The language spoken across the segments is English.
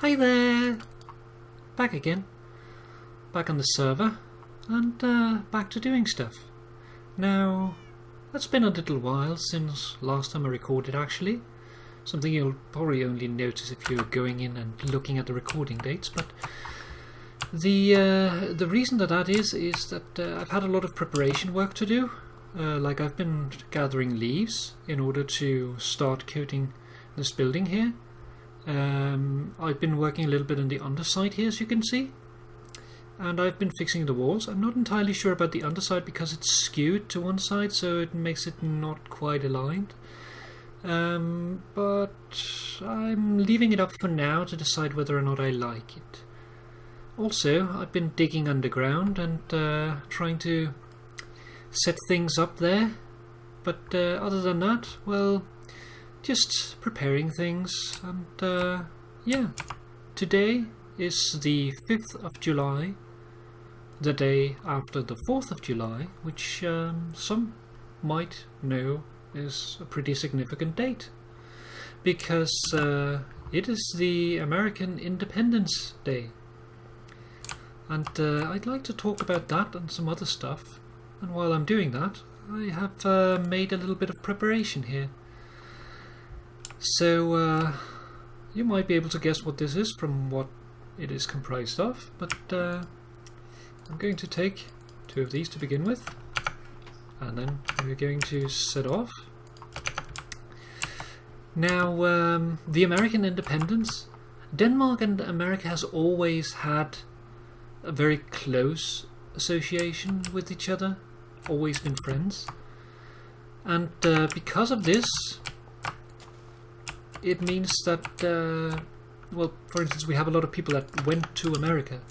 Hi there! Back again. Back on the server and back to doing stuff. Now, it's been a little while since last time I recorded actually. Something you'll probably only notice if you're going in and looking at the recording dates, but the reason that is that I've had a lot of preparation work to do. Like I've been gathering leaves in order to start coating this building here. I've been working a little bit on the underside here, as you can see, and I've been fixing the walls. I'm not entirely sure about the underside because it's skewed to one side, so it makes it not quite aligned. But I'm leaving it up for now to decide whether or not I like it. Also, I've been digging underground and trying to set things up there, but other than that, well, just preparing things. And yeah, today is the 5th of July, the day after the 4th of July, which some might know is a pretty significant date, because it is the American Independence Day. And I'd like to talk about that and some other stuff. And while I'm doing that, I have made a little bit of preparation here. So you might be able to guess what this is from what it is comprised of, but I'm going to take 2 of these to begin with, and then we're going to set off. Now, the American independence, Denmark and America has always had a very close association with each other, always been friends, and because of this, it means that, well, for instance, we have a lot of people that went to America,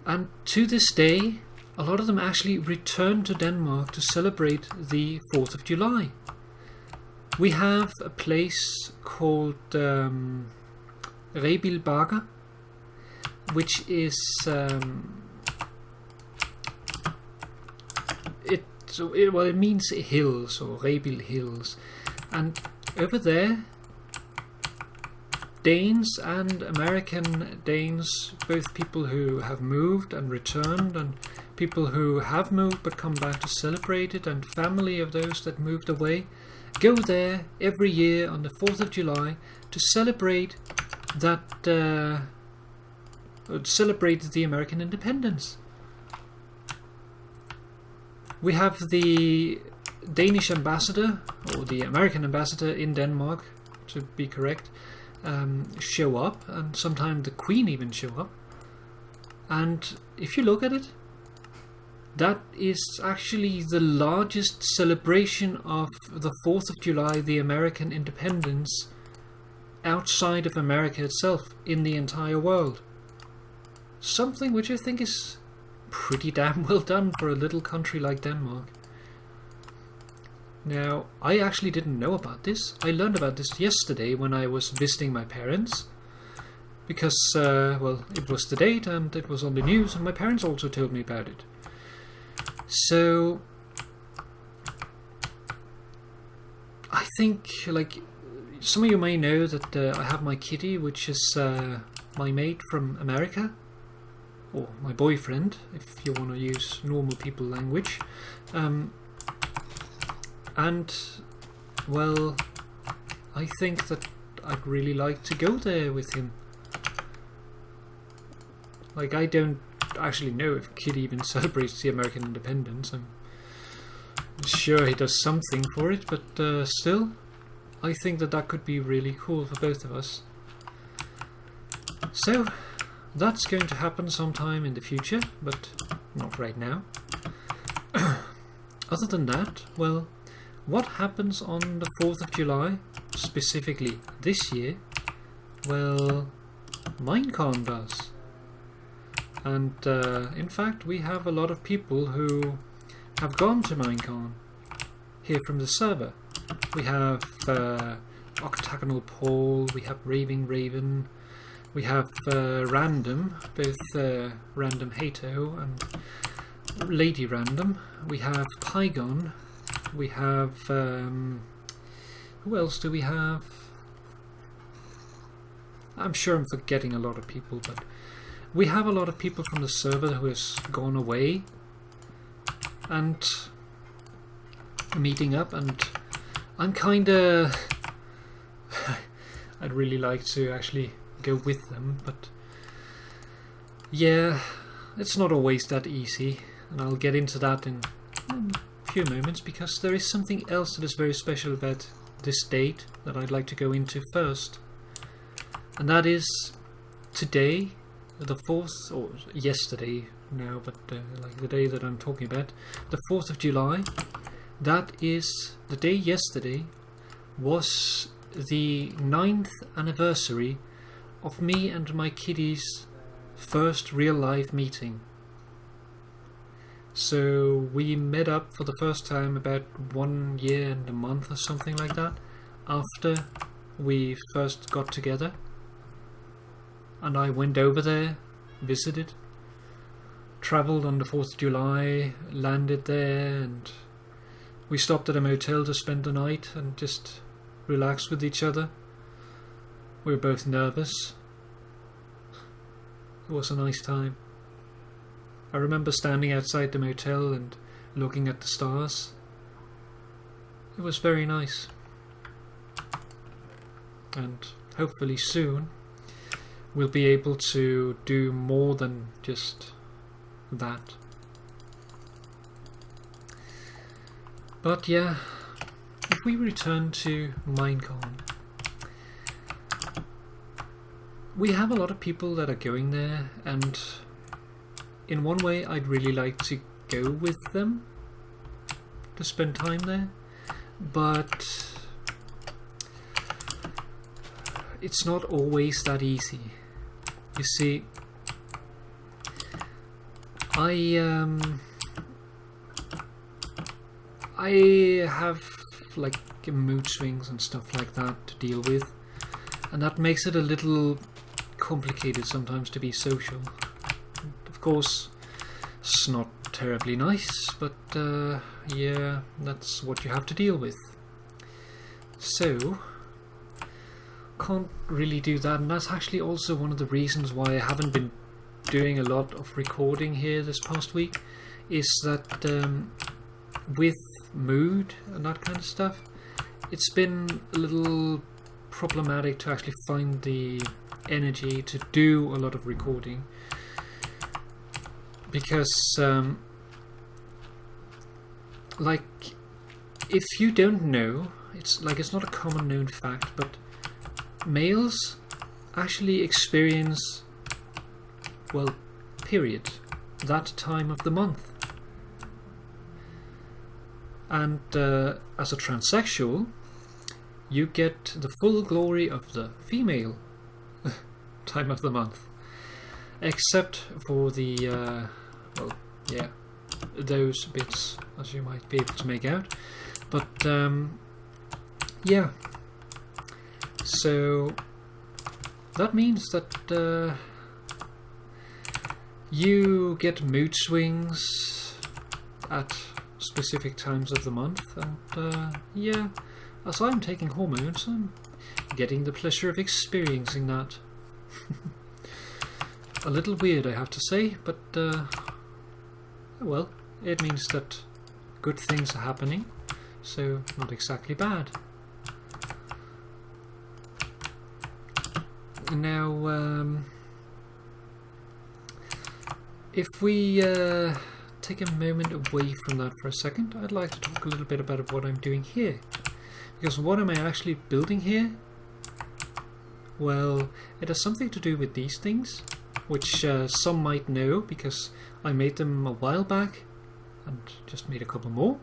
and to this day a lot of them actually return to Denmark to celebrate the 4th of July. We have a place called Rebild Bakker, which is it means hills, or Rebild Hills, and over there Danes and American Danes, both people who have moved and returned, and people who have moved but come back to celebrate it, and family of those that moved away, go there every year on the 4th of July to celebrate that celebrate the American independence. We have the Danish ambassador, or the American ambassador in Denmark, to be correct, show up, and sometimes the Queen even show up. And if you look at it, that is actually the largest celebration of the 4th of July, the American independence, outside of America itself, in the entire world. Something which I think is pretty damn well done for a little country like Denmark. Now, I actually didn't know about this. I learned about this yesterday when I was visiting my parents, because, well, it was the date and it was on the news, and my parents also told me about it. So, I think, like, some of you may know that I have my kitty, which is my mate from America, or my boyfriend, if you want to use normal people language. And, well, I think that I'd really like to go there with him. Like, I don't actually know if Kitty even celebrates the American independence. I'm sure he does something for it, but still, I think that that could be really cool for both of us. So, that's going to happen sometime in the future, but not right now. Other than that, well, what happens on the 4th of July, specifically this year? Well, Minecon does. And in fact, we have a lot of people who have gone to Minecon here from the server. We have Octagonal Paul, we have Raving Raven, we have Random, both Random Hato and Lady Random. We have Pygon. We have who else do we have? I'm sure I'm forgetting a lot of people, but we have a lot of people from the server who has gone away and meeting up, and I'm kinda I'd really like to actually go with them, but yeah, it's not always that easy, and I'll get into that in a few moments, because there is something else that is very special about this date that I'd like to go into first, and that is today, the 4th, or yesterday now, but like the day that I'm talking about, the 4th of July. That is the day yesterday was the 9th anniversary of me and my kiddies' first real life meeting. So we met up for the first time about 1 year and a month or something like that after we first got together, and I went over there, visited, travelled on the 4th of July, landed there, and we stopped at a motel to spend the night and just relax with each other. We were both nervous. It was a nice time. I remember standing outside the motel and looking at the stars. It was very nice. And hopefully soon we'll be able to do more than just that. But yeah, if we return to Minecon, we have a lot of people that are going there, and in one way I'd really like to go with them to spend time there, but it's not always that easy. You see, I have like mood swings and stuff like that to deal with, and that makes it a little complicated sometimes to be social. And of course, it's not terribly nice, but yeah, that's what you have to deal with. So, can't really do that, and that's actually also one of the reasons why I haven't been doing a lot of recording here this past week, is that with mood and that kind of stuff, it's been a little problematic to actually find the energy to do a lot of recording, because like, if you don't know, it's not a common known fact, but males actually experience, well, period, that time of the month. And as a transsexual, you get the full glory of the female time of the month, except for the well, yeah, those bits, as you might be able to make out. But yeah, so that means that you get mood swings at specific times of the month, and yeah, as I'm taking hormones, I'm getting the pleasure of experiencing that. A little weird, I have to say, but well, it means that good things are happening, so not exactly bad. Now, if we take a moment away from that for a second, I'd like to talk a little bit about what I'm doing here. Because what am I actually building here? Well, it has something to do with these things, which some might know because I made them a while back and just made a couple more.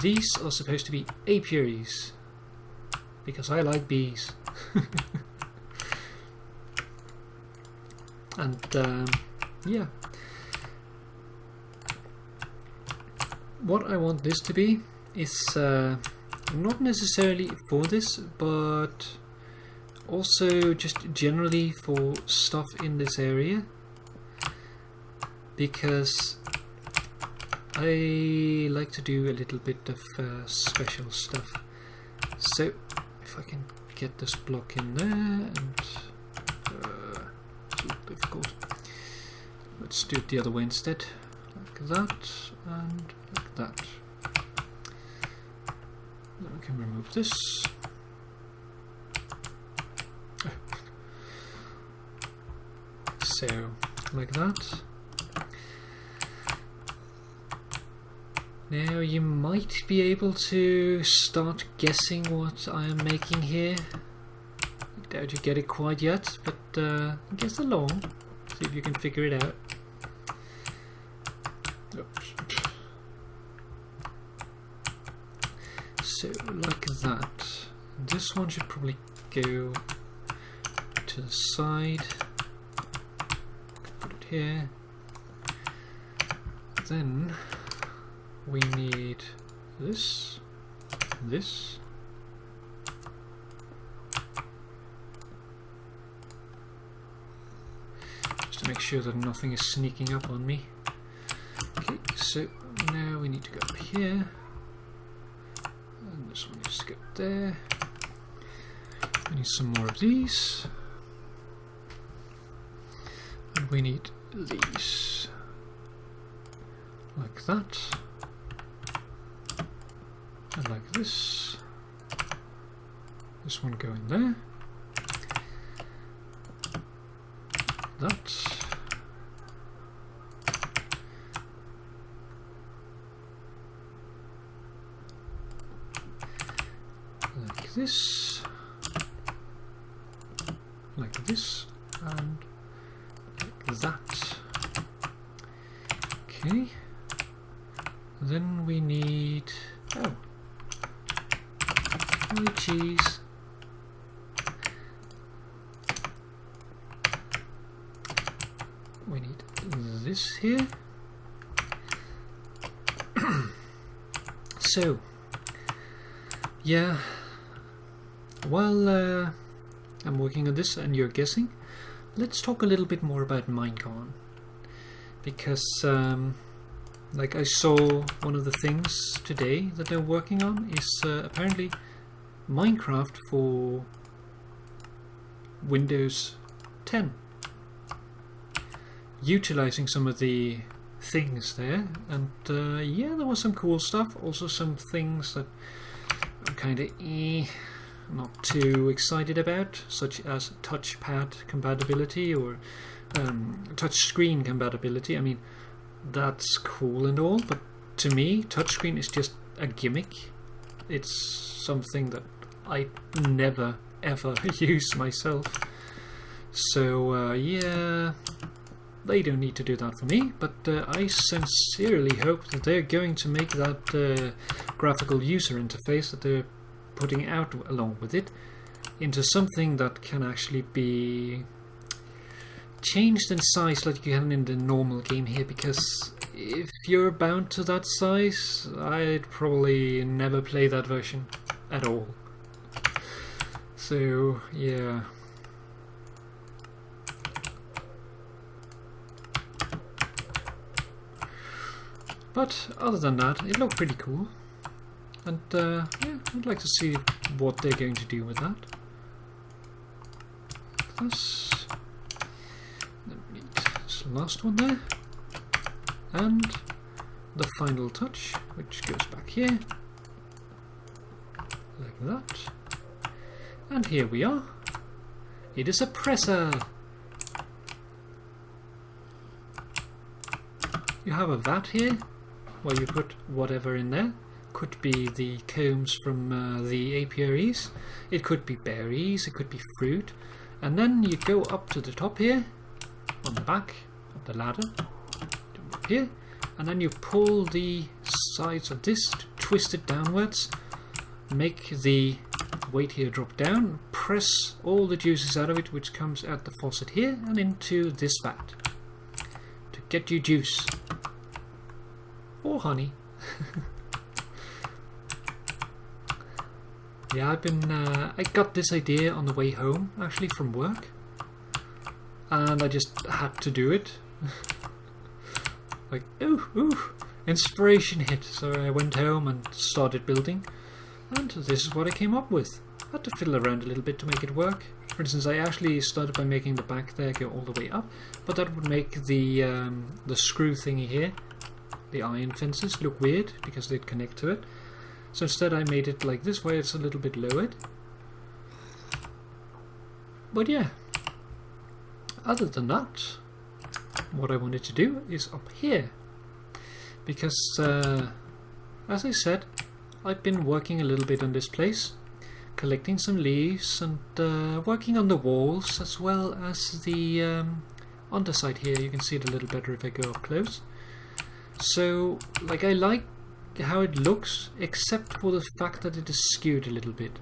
These are supposed to be apiaries, because I like bees. And yeah, what I want this to be is not necessarily for this, but also just generally for stuff in this area, because I like to do a little bit of special stuff. So if I can get this block in there, and a little difficult. Let's do it the other way instead. Like that, and like that. Then we can remove this. So, like that. Now you might be able to start guessing what I am making here. I doubt you get it quite yet, but guess along. See if you can figure it out. Oops. So, like that. This one should probably go to the side. Put it here. Then we need this, this, just to make sure that nothing is sneaking up on me. Okay, so now we need to go up here, and this one needs to go there. We need some more of these, and we need these, like that. And like this. This one going there. That. Like this. Like this. And like that. Okay. Then we need... oh. Cheese. We need this here. So, yeah, while I'm working on this and you're guessing, let's talk a little bit more about Minecon, because like I saw one of the things today that they're working on is apparently Minecraft for Windows 10, utilizing some of the things there, and yeah, there was some cool stuff, also some things that I'm kind of not too excited about, such as touchpad compatibility or touch screen compatibility. I mean, that's cool and all, but to me touchscreen is just a gimmick. It's something that I never ever use myself, so yeah, they don't need to do that for me, but I sincerely hope that they're going to make that graphical user interface that they're putting out along with it into something that can actually be changed in size like you can in the normal game here, because if you're bound to that size, I'd probably never play that version at all. So yeah, but other than that, it looked pretty cool, and yeah, I'd like to see what they're going to do with that. This. Then we need this last one there, and the final touch, which goes back here, like that. And here we are. It is a presser. You have a vat here where you put whatever in there. Could be the combs from the apiaries. It could be berries. It could be fruit. And then you go up to the top here, on the back of the ladder, up here, and then you pull the sides of this to twist it downwards, make the weight here drop down, press all the juices out of it, which comes out the faucet here and into this vat to get you juice or honey. Yeah, I got this idea on the way home actually from work, and I just had to do it. Like, ooh, inspiration hit. So I went home and started building, and this is what I came up with. I had to fiddle around a little bit to make it work, For instance, I actually started by making the back there go all the way up, but that would make the screw thingy here, the iron fences, look weird because they'd connect to it. So instead I made it like this, where it's a little bit lowered. But yeah, other than that, what I wanted to do is up here, because as I said, I've been working a little bit on this place, collecting some leaves and working on the walls as well as the underside here. You can see it a little better if I go up close. So like, I like how it looks, except for the fact that it is skewed a little bit.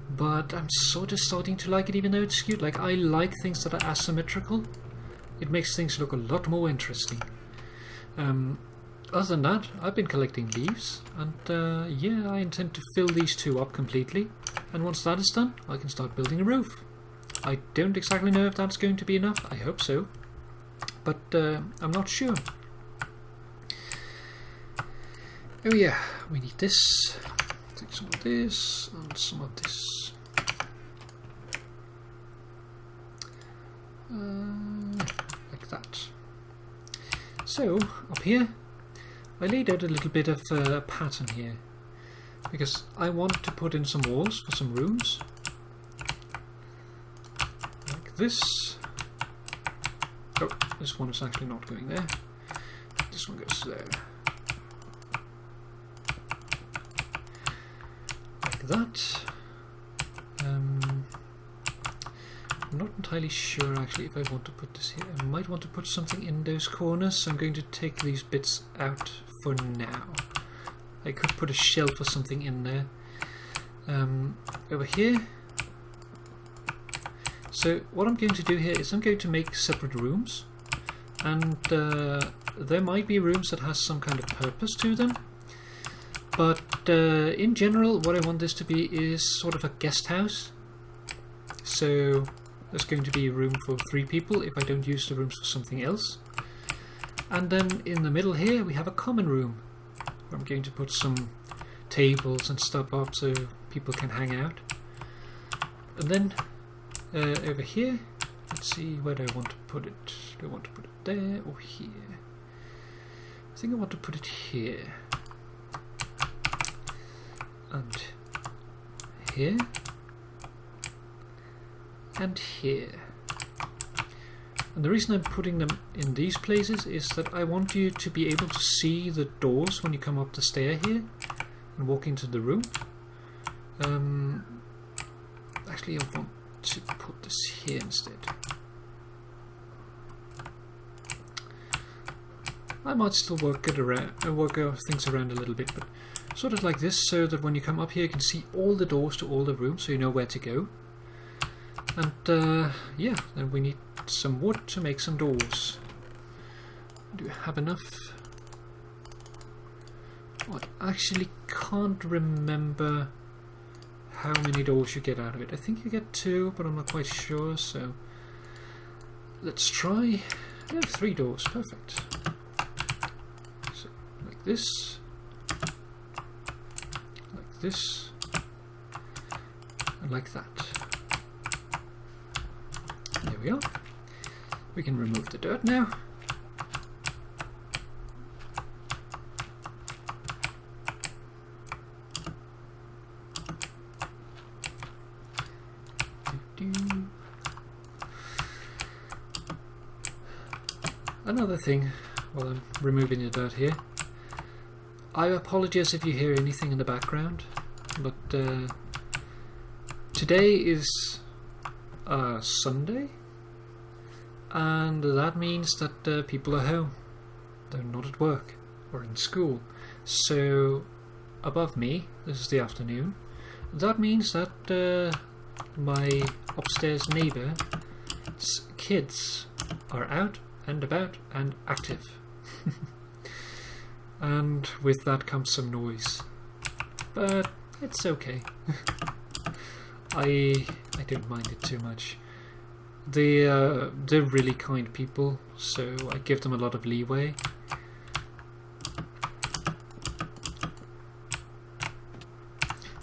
But I'm sort of starting to like it even though it's skewed. Like, I like things that are asymmetrical. It makes things look a lot more interesting. Other than that, I've been collecting leaves, and yeah, I intend to fill these two up completely. And once that is done, I can start building a roof. I don't exactly know if that's going to be enough. I hope so, but I'm not sure. Oh yeah, we need this. Take some of this and some of this. Like that. So, up here, I laid out a little bit of a pattern here, because I want to put in some walls for some rooms. Like this. Oh, this one is actually not going there. This one goes there. Like that. I'm not entirely sure actually if I want to put this here. I might want to put something in those corners, so I'm going to take these bits out for now. I could put a shelf or something in there. Over here. So what I'm going to do here is I'm going to make separate rooms, and there might be rooms that has some kind of purpose to them, but in general what I want this to be is sort of a guest house. So there's going to be room for 3 people if I don't use the rooms for something else. And then in the middle here we have a common room where I'm going to put some tables and stuff up so people can hang out. And then over here, let's see, where do I want to put it? Do I want to put it there or here? I think I want to put it here. And here. And here. And the reason I'm putting them in these places is that I want you to be able to see the doors when you come up the stair here and walk into the room. Actually, I want to put this here instead. I might still work things around a little bit, but sort of like this, so that when you come up here you can see all the doors to all the rooms, so you know where to go. And yeah, then we need some wood to make some doors. Do we have enough? I actually can't remember how many doors you get out of it. I think you get 2, but I'm not quite sure, so let's try. Yeah, 3 doors, perfect. So, like this, and like that. There we are. We can remove the dirt now. Another thing, while I'm removing the dirt here, I apologize if you hear anything in the background, but today is Sunday, and that means that people are home. They're not at work or in school. So above me, this is the afternoon, that means that my upstairs neighbour's kids are out and about and active. And with that comes some noise, but it's okay. I don't mind it too much. They're really kind people, so I give them a lot of leeway.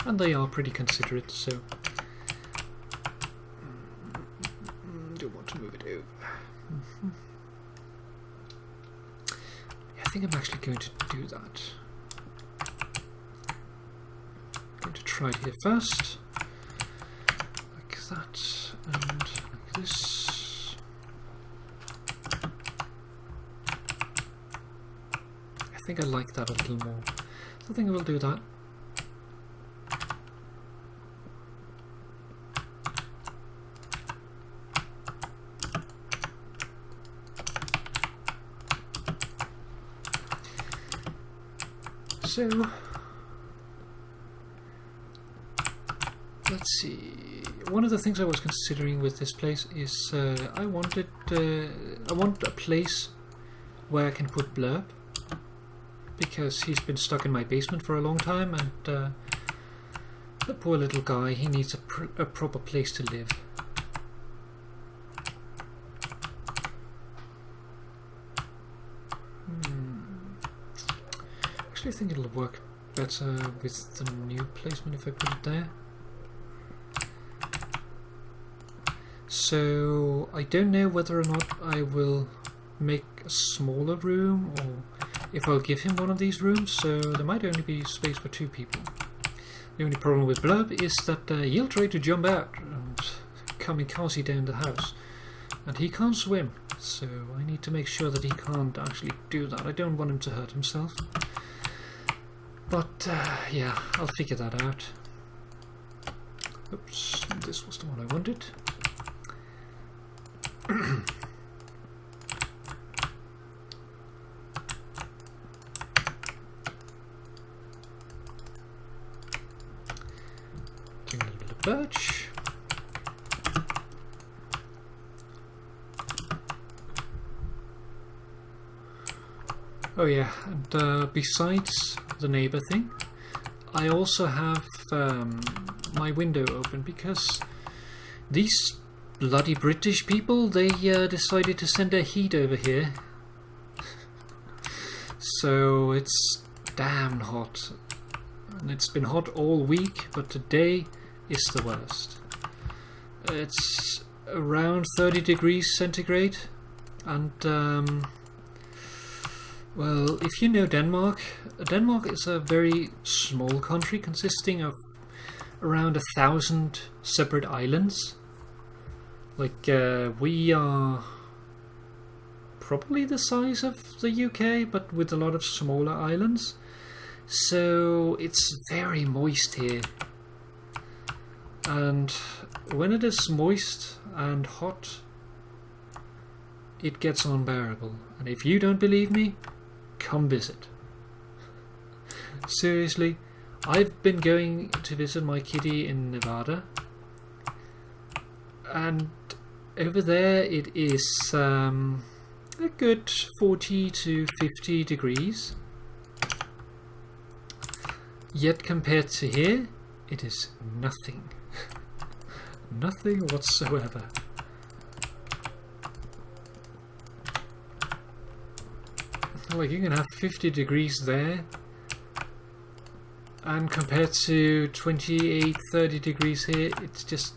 And they are pretty considerate, so think I'm actually going to do that. I'm going to try it here first. Like that, and like this. I think I like that a little more. So I think I will do that. So let's see. One of the things I was considering with this place is I want a place where I can put Blurb, because he's been stuck in my basement for a long time, and the poor little guy, he needs a proper place to live. Actually, I think it'll work better with the new placement if I put it there. So I don't know whether or not I will make a smaller room or if I'll give him one of these rooms, so there might only be space for 2 people. The only problem with Blurb is that he'll try to jump out and kamikaze down the house, and he can't swim, so I need to make sure that he can't actually do that. I don't want him to hurt himself. But yeah, I'll figure that out. Oops, this was the one I wanted. Doing a little bit of birch. Oh yeah, and besides the neighbor thing, I also have my window open because these bloody British people, they decided to send their heat over here. So it's damn hot, and it's been hot all week, but today is the worst. It's around 30 degrees centigrade, and well, if you know Denmark, Denmark is a very small country consisting of around 1,000 separate islands. Like, we are probably the size of the UK, but with a lot of smaller islands. So it's very moist here. And when it is moist and hot, it gets unbearable. And if you don't believe me, come visit. Seriously, I've been going to visit my kitty in Nevada, and over there it is a good 40 to 50 degrees. Yet compared to here, it is nothing. Nothing whatsoever. Like, you can have 50 degrees there, and compared to 28, 30 degrees here, it's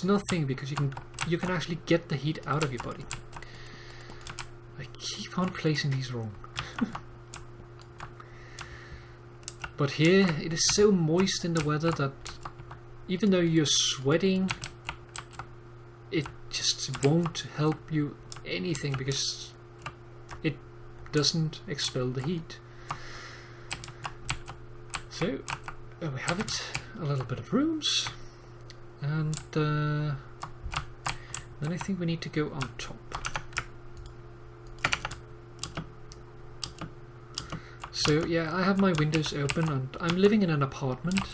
nothing, because you can actually get the heat out of your body. I keep on placing these wrong. But here it is so moist in the weather that even though you're sweating, it just won't help you anything, because it doesn't expel the heat. So there we have it, a little bit of rooms, and then I think we need to go on top. So yeah, I have my windows open, and I'm living in an apartment.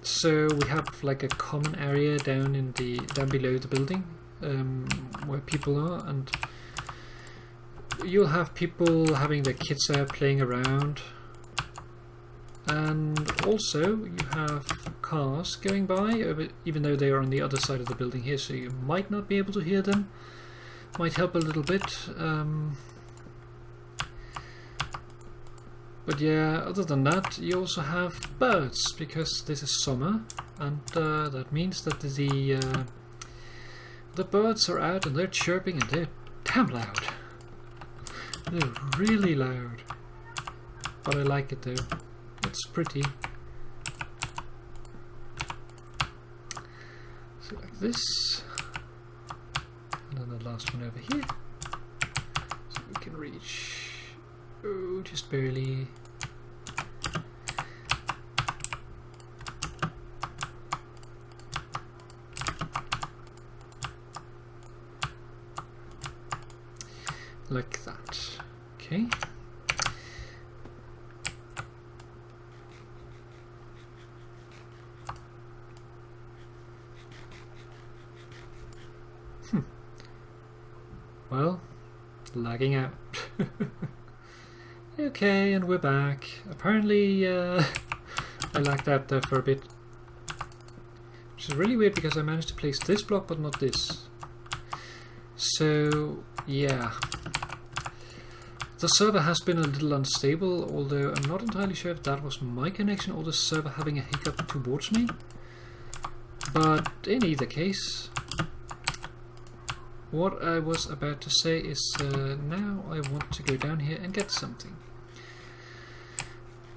So we have like a common area down below the building, where people are, and you'll have people having their kids out playing around, and also you have cars going by, even though they are on the other side of the building here, so you might not be able to hear them. Might help a little bit, but yeah, other than that, you also have birds, because this is summer, and that means that the birds are out and they're chirping, and they're damn loud. They're really loud. But I like it though. It's pretty. So like this. And then the last one over here. So we can reach, oh, just barely. Like that. Okay. Well, lagging out. Okay, and we're back. Apparently, I lagged out there for a bit. Which is really weird because I managed to place this block but not this. So, yeah. The server has been a little unstable, although I'm not entirely sure if that was my connection or the server having a hiccup towards me. But in either case, what I was about to say is now I want to go down here and get something.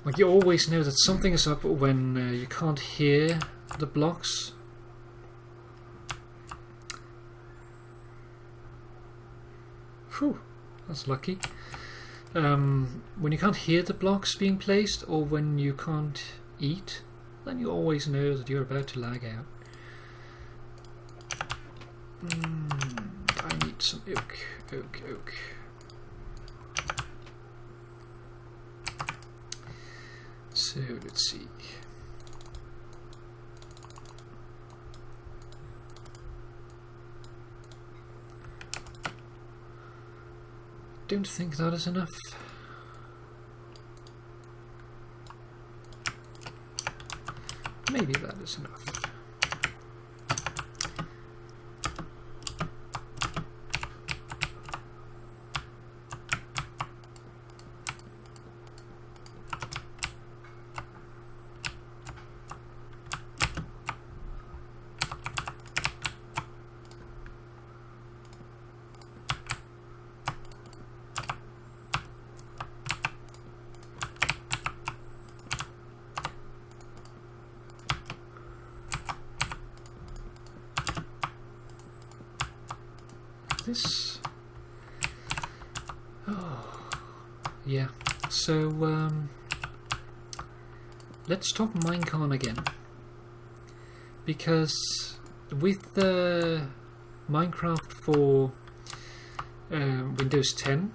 Like, you always know that something is up when you can't hear the blocks. Whew, that's lucky. When you can't hear the blocks being placed, or when you can't eat, then you always know that you're about to lag out. I need some oak. So let's see. Don't think that is enough. Maybe that is enough. This. Oh, yeah. So let's talk Minecon again, because with the Minecraft for Windows 10,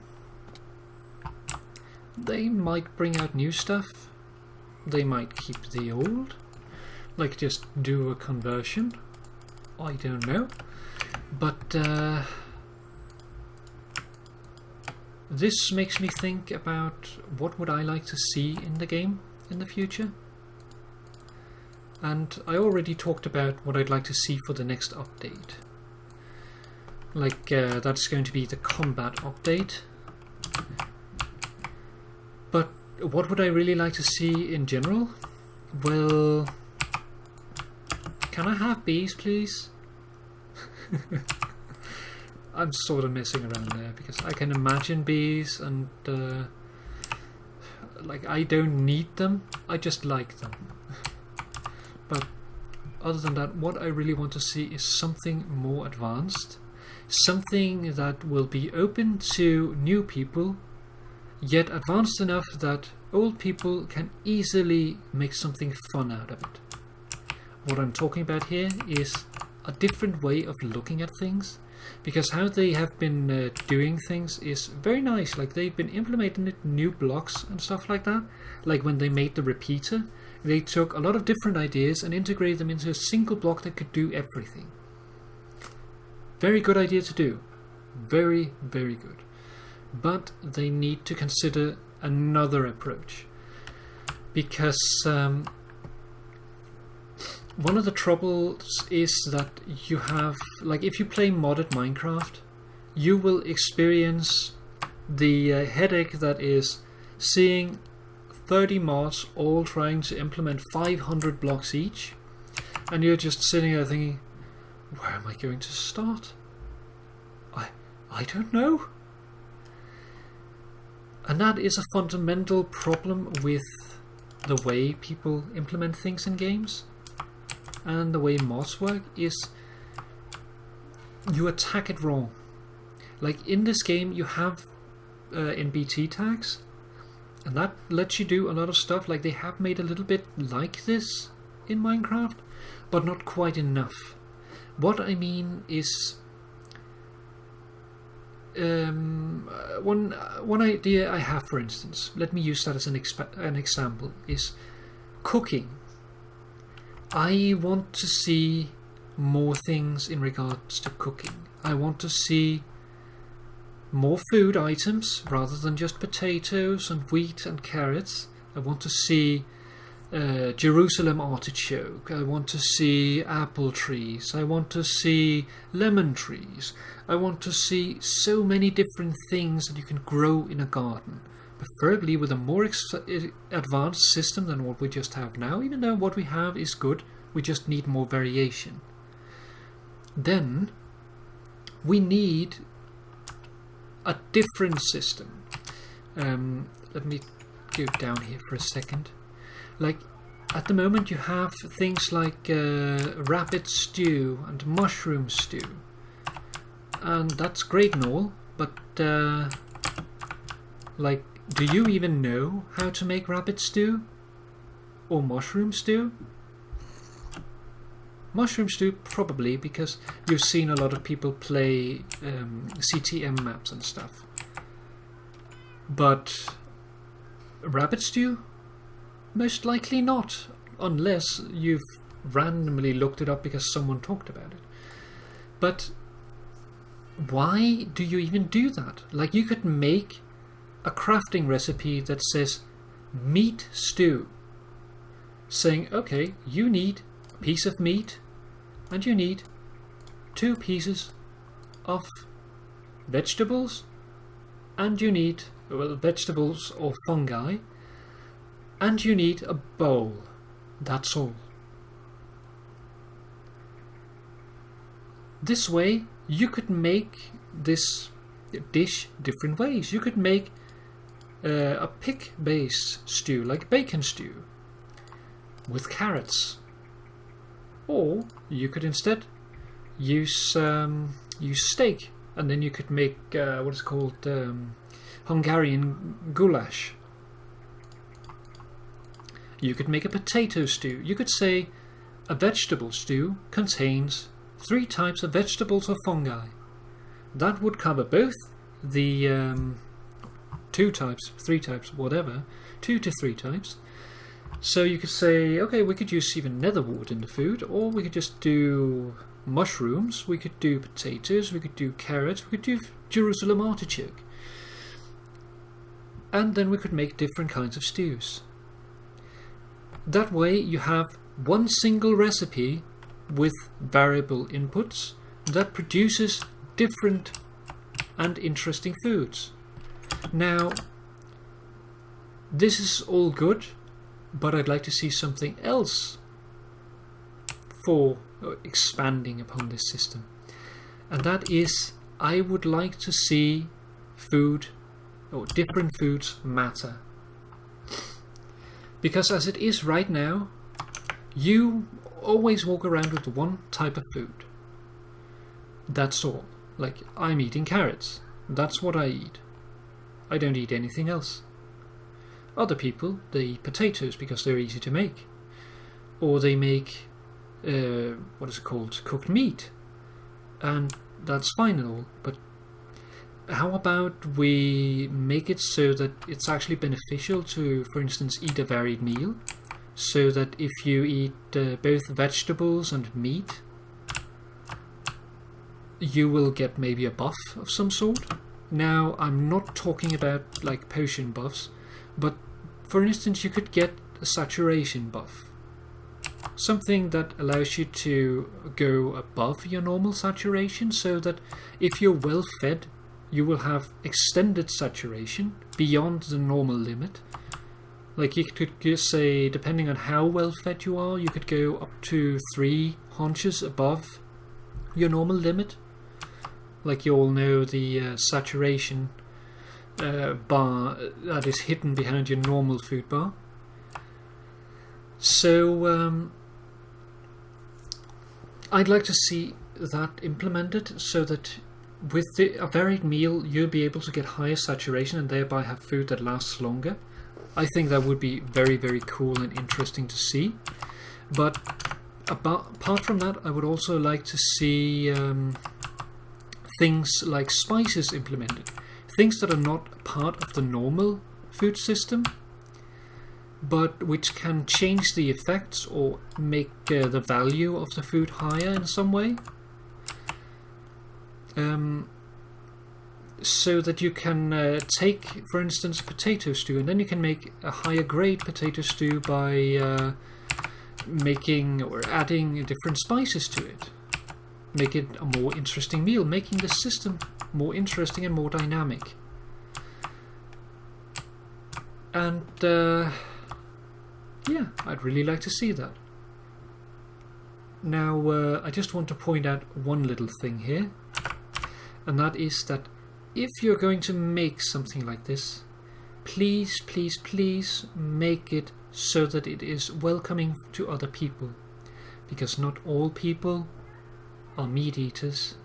they might bring out new stuff. They might keep the old, like just do a conversion. I don't know, but this makes me think about what would I like to see in the game in the future. And I already talked about what I'd like to see for the next update. Like that's going to be the combat update. But what would I really like to see in general? Well, can I have bees, please? I'm sort of messing around there because I can imagine bees, and like, I don't need them, I just like them. But other than that, what I really want to see is something more advanced, something that will be open to new people, yet advanced enough that old people can easily make something fun out of it. What I'm talking about here is a different way of looking at things, because how they have been doing things is very nice. Like, they've been implementing it, new blocks and stuff like that. Like when they made the repeater, they took a lot of different ideas and integrated them into a single block that could do everything. Very good idea to do. Very, very good. But they need to consider another approach, because one of the troubles is that you have, like, if you play modded Minecraft, you will experience the headache that is seeing 30 mods all trying to implement 500 blocks each, and you're just sitting there thinking, where am I going to start? I don't know. And that is a fundamental problem with the way people implement things in games and the way mods work, is you attack it wrong. Like in this game you have NBT tags, and that lets you do a lot of stuff. Like they have made a little bit like this in Minecraft, but not quite enough. What I mean is one idea I have, for instance, let me use that as an example, is cooking. I want to see more things in regards to cooking. I want to see more food items rather than just potatoes and wheat and carrots. I want to see Jerusalem artichoke. I want to see apple trees. I want to see lemon trees. I want to see so many different things that you can grow in a garden, preferably with a more advanced system than what we just have now. Even though what we have is good, we just need more variation. Then we need a different system. Let me go down here for a second. Like at the moment you have things like rabbit stew and mushroom stew, and that's great and all, but like, do you even know how to make rabbit stew or mushroom stew? Mushroom stew probably, because you've seen a lot of people play CTM maps and stuff. But rabbit stew? Most likely not, unless you've randomly looked it up because someone talked about it. But why do you even do that? Like, you could make a crafting recipe that says meat stew, saying, okay, you need a piece of meat and you need 2 pieces of vegetables, and you need, well, vegetables or fungi, and you need a bowl. That's all. This way you could make this dish different ways. You could make a pig-based stew, like bacon stew, with carrots. Or you could instead use steak, and then you could make what is called Hungarian goulash. You could make a potato stew. You could say a vegetable stew contains 3 types of vegetables or fungi. That would cover both the 2 types, 3 types, whatever, 2 to 3 types. So you could say, okay, we could use even netherwood in the food, or we could just do mushrooms, we could do potatoes, we could do carrots, we could do Jerusalem artichoke. And then we could make different kinds of stews. That way you have one single recipe with variable inputs that produces different and interesting foods. Now, this is all good, but I'd like to see something else for expanding upon this system. And that is, I would like to see food, or different foods, matter. Because as it is right now, you always walk around with one type of food. That's all. Like, I'm eating carrots. That's what I eat. I don't eat anything else. Other people, they eat potatoes because they're easy to make. Or they make, what is it called, cooked meat. And that's fine and all, but how about we make it so that it's actually beneficial to, for instance, eat a varied meal? So that if you eat both vegetables and meat, you will get maybe a buff of some sort. Now, I'm not talking about like potion buffs, but for instance, you could get a saturation buff. Something that allows you to go above your normal saturation, so that if you're well fed, you will have extended saturation beyond the normal limit. Like, you could just say, depending on how well fed you are, you could go up to 3 haunches above your normal limit. like you all know, the saturation bar that is hidden behind your normal food bar. So I'd like to see that implemented so that with a varied meal you'll be able to get higher saturation and thereby have food that lasts longer. I think that would be very, very cool and interesting to see. But apart from that, I would also like to see things like spices implemented. Things that are not part of the normal food system, but which can change the effects or make the value of the food higher in some way. So that you can take, for instance, potato stew, and then you can make a higher grade potato stew by making or adding different spices to it. Make it a more interesting meal, making the system more interesting and more dynamic. And yeah, I'd really like to see that. Now, I just want to point out one little thing here, and that is that if you're going to make something like this, please, please, please make it so that it is welcoming to other people, because not all people are meat eaters.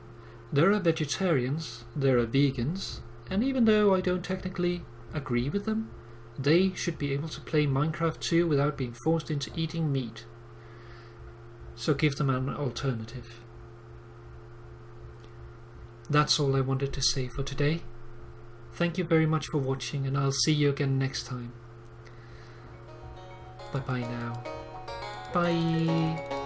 There are vegetarians, there are vegans, and even though I don't technically agree with them, they should be able to play Minecraft too without being forced into eating meat. So give them an alternative. That's all I wanted to say for today. Thank you very much for watching, and I'll see you again next time. Bye bye now. Bye.